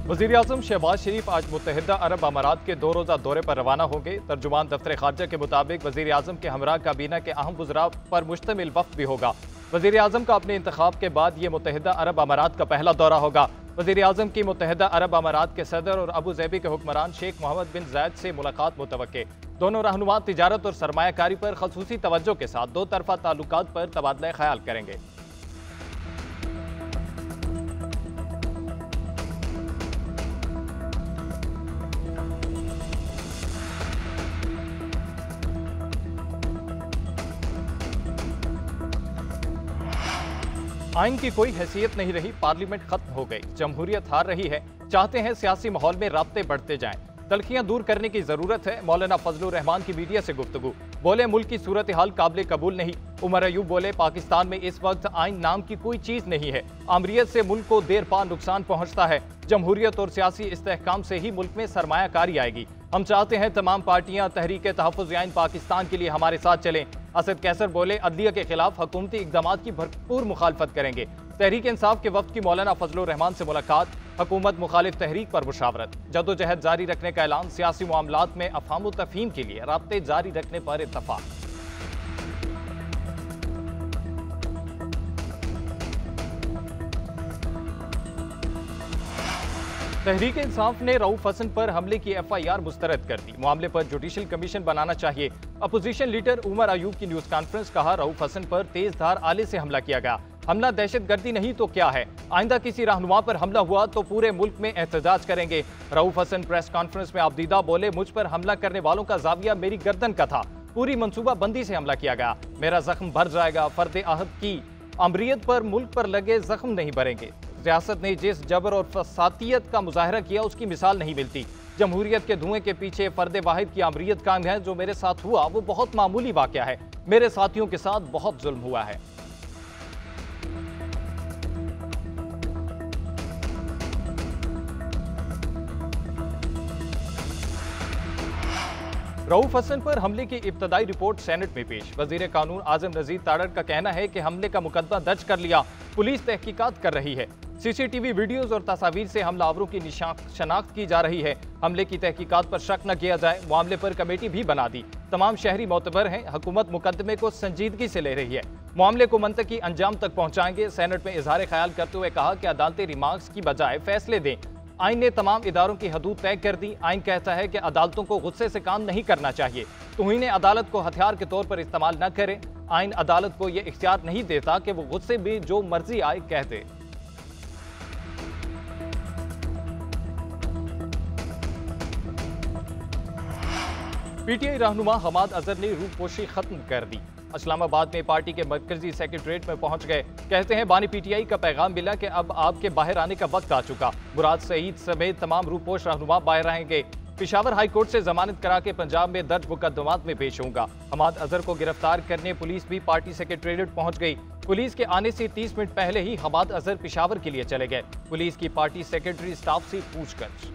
वज़ीर आज़म शहबाज शरीफ आज मुत्तहिदा अरब अमारात के 2 रोज़ा दौरे पर रवाना होंगे। तर्जुमान दफ्तर खारजा के मुताबिक वज़ीर आज़म के हमरा काबीना के अहम वज़रा पर मुश्तमिल वफ़द भी होगा। वज़ीर आज़म का अपने इंतखाब के बाद ये मुत्तहिदा अरब अमारात का पहला दौरा होगा। वज़ीर आज़म की मुत्तहिदा अरब अमारात के सदर और अबू ज़ैबी के हुक्मरान शेख मोहम्मद बिन जायद से मुलाकात मुतवक्के। दोनों रहनुमा तिजारत और सरमायाकारी पर खसूसी तवज्जो के साथ दो तरफ़ा ताल्लुकात पर तबादला ख्याल करेंगे। आइन की कोई हैसियत नहीं रही, पार्लियामेंट खत्म हो गई, जमहूरियत हार रही है। चाहते हैं सियासी माहौल में राब्ते बढ़ते जाएं, तलखियां दूर करने की जरूरत है। मौलाना फजलुर रहमान की मीडिया से गुफ्तगू, बोले मुल्क की सूरत हाल काबिल कबूल नहीं। उमर अयूब बोले पाकिस्तान में इस वक्त आइन नाम की कोई चीज नहीं है, आमरीत से मुल्क को देर पा नुकसान पहुंचता है। जमहूरियत और सियासी इस्तेहकाम से ही मुल्क में सरमायाकारी आएगी। हम चाहते हैं तमाम पार्टियां तहरीक तहफ़्फ़ुज़ आइन पाकिस्तान के लिए हमारे साथ चलें। असद कैसर बोले अदलिया के खिलाफ हुकूमती इक़दामात की भरपूर मुखालफत करेंगे। तहरीक इंसाफ के वफ्द की मौलाना फजलुर रहमान से मुलाकात, हुकूमत मुखालिफ तहरीक पर मुशावरत, जदोजहद जारी रखने का ऐलान, सियासी मामलात में अफ़हाम व तफ़हीम के लिए राब्ते जारी रखने पर इत्तफ़ाक़। तहरीक इंसाफ ने रऊफ हसन पर हमले की FIR मुस्तरद कर दी, मामले पर जुडिशल कमीशन बनाना चाहिए। अपोजिशन लीडर उमर अयूब की न्यूज कॉन्फ्रेंस, कहा रऊफ हसन पर तेज धार आले से हमला किया गया, हमला दहशतगर्दी नहीं तो क्या है। आइंदा किसी रहनुमा पर हमला हुआ तो पूरे मुल्क में एहतजाज करेंगे। रऊफ हसन प्रेस कॉन्फ्रेंस में आबदीदा बोले मुझ पर हमला करने वालों का जाविया मेरी गर्दन का था, पूरी मनसूबा बंदी से हमला किया गया, मेरा जख्म भर जाएगा। फर्द आहद की अमरीत पर मुल्क पर लगे जख्म नहीं भरेंगे। रियासत ने जिस जबर और फसातियत का मुजाहरा किया उसकी मिसाल नहीं मिलती। जमहूरियत के धुएं के पीछे फर्द वाहिद की अमरीत कायम है। जो मेरे साथ हुआ वो बहुत मामूली वाकया है, मेरे साथियों के साथ बहुत जुल्म हुआ है। रऊफ हसन पर हमले की इब्तदाई रिपोर्ट सेनेट में पेश। वजीर कानून आजम नजीर तारड़ का कहना है कि हमले का मुकदमा दर्ज कर लिया, पुलिस तहकीकात कर रही है। CCTV वीडियोज और तस्वीर से हमलावरों की शनाख्त की जा रही है। हमले की तहकीकात पर शक न किया जाए, मामले पर कमेटी भी बना दी। तमाम शहरी मोतबर हैं, हुकूमत मुकदमे को संजीदगी से ले रही है, मामले को मंतकी अंजाम तक पहुंचाएंगे। सेनेट में इजहार ख्याल करते हुए कहा कि अदालती रिमार्क्स की बजाय फैसले दें। आइन ने तमाम इदारों की हदूद तय कर दी। आइन कहता है कि अदालतों को गुस्से से काम नहीं करना चाहिए, तौहीन अदालत को हथियार के तौर पर इस्तेमाल न करें। आइन अदालत को यह इख्तियार नहीं देता कि वो गुस्से में जो मर्जी आए कह दे। PTI रहनुमा हमाद अजहर ने रूपोशी खत्म कर दी। इस्लामाबाद में पार्टी के मरकजी सेक्रेटरीट में पहुंच गए। कहते हैं बानी PTI का पैगाम मिला कि अब आपके बाहर आने का वक्त आ चुका। मुराद सईद समेत तमाम रूपोश रहनुमा बाहर आएंगे। पेशावर हाई कोर्ट से जमानत करा के पंजाब में दर्ज मुकदमात में पेश होगा। हमाद अजहर को गिरफ्तार करने पुलिस भी पार्टी सेक्रेटरीट पहुंच गई। पुलिस के आने से 30 मिनट पहले ही हमाद अजहर पेशावर के लिए चले गए। पुलिस की पार्टी सेक्रेटरी स्टाफ से पूछताछ।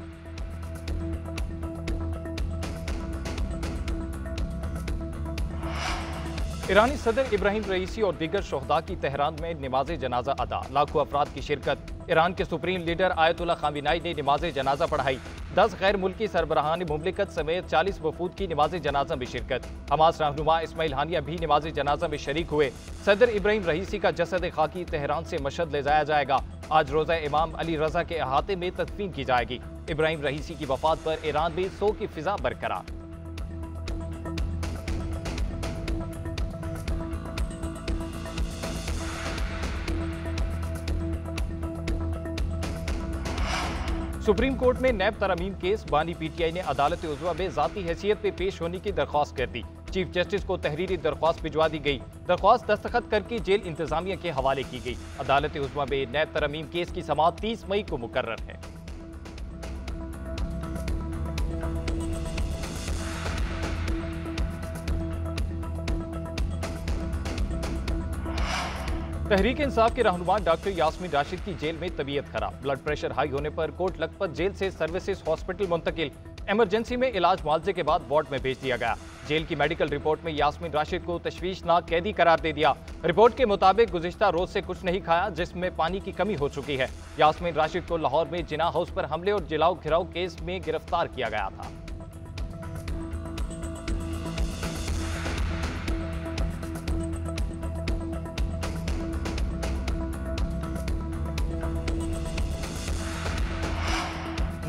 ईरानी सदर इब्राहिम रईसी और दीगर शोहदा की तेहरान में नमाज जनाजा अदा, लाखों अफराद की शिरकत। ईरान के सुप्रीम लीडर आयतुल्लाह खामेनी ने नमाज जनाजा पढ़ाई। 10 गैर मुल्की सरबराहान मुमलिकत समेत 40 वफूद की नमाज जनाजा में शिरकत। हमास रहनुमा इस्माइल हानिया भी नमाज जनाजा में शरीक हुए। सदर इब्राहिम रईसी का जसद खाकी तेहरान से मशहद ले जाया जाएगा। आज रोज़ा इमाम अली रजा के अहाते में तदफीन की जाएगी। इब्राहिम रईसी की वफात पर ईरान में शोक की फिजा बरकरार। सुप्रीम कोर्ट में नैब तरमीम केस, बानी PTI ने अदालत उज़्वा में ज़ाती हैसियत पे पेश होने की दरख्वास्त कर दी। चीफ जस्टिस को तहरीरी दरख्वास्त भिजवा दी गई। दरख्वास्त दस्तखत करके जेल इंतजामिया के हवाले की गई। अदालत उज़्वा में नैब तरमीम केस की समाअत 30 मई को मुकर्रर है। तहरीक इंसाफ के रहनुमा डॉक्टर यास्मीन राशिद की जेल में तबीयत खराब, ब्लड प्रेशर हाई होने पर कोट लखपत जेल से सर्विसेज हॉस्पिटल मुंतकिल। इमरजेंसी में इलाज मुआवजे के बाद वार्ड में भेज दिया गया। जेल की मेडिकल रिपोर्ट में यास्मीन राशिद को तशवीशनाक कैदी करार दे दिया। रिपोर्ट के मुताबिक गुज़िश्ता रोज से कुछ नहीं खाया, जिसमें पानी की कमी हो चुकी है। यास्मीन राशिद को लाहौर में जिना हाउस पर हमले और जलाओ घिराव केस में गिरफ्तार किया गया था।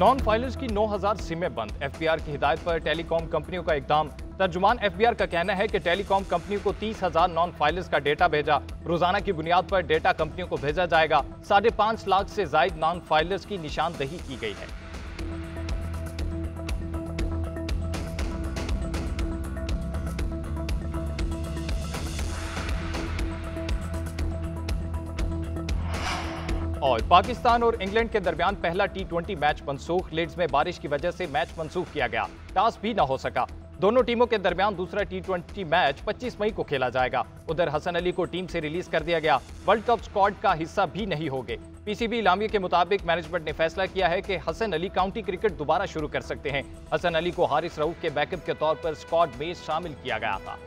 नॉन फाइलर्स की 9000 सिमें बंद। एफबीआर की हिदायत पर टेलीकॉम कंपनियों का इकदाम। तर्जुमान एफबीआर का कहना है कि टेलीकॉम कंपनियों को 30,000 नॉन फाइलर्स का डेटा भेजा। रोजाना की बुनियाद पर डेटा कंपनियों को भेजा जाएगा। 5.5 लाख से जायद नॉन फाइलर्स की निशानदही की गई है। और पाकिस्तान और इंग्लैंड के दरमियान पहला T20 मैच मनसूख। लीड्स में बारिश की वजह से मैच मनसूख किया गया। टॉस भी न हो सका। दोनों टीमों के दरमियान दूसरा T20 मैच 25 मई को खेला जाएगा। उधर हसन अली को टीम से रिलीज कर दिया गया। वर्ल्ड कप स्क्वाड का हिस्सा भी नहीं होंगे। पीसीबी इलामिया के मुताबिक मैनेजमेंट ने फैसला किया है कि हसन अली काउंटी क्रिकेट दोबारा शुरू कर सकते हैं। हसन अली को हारिस रऊफ के बैकअप के तौर पर स्क्वाड में शामिल किया गया था।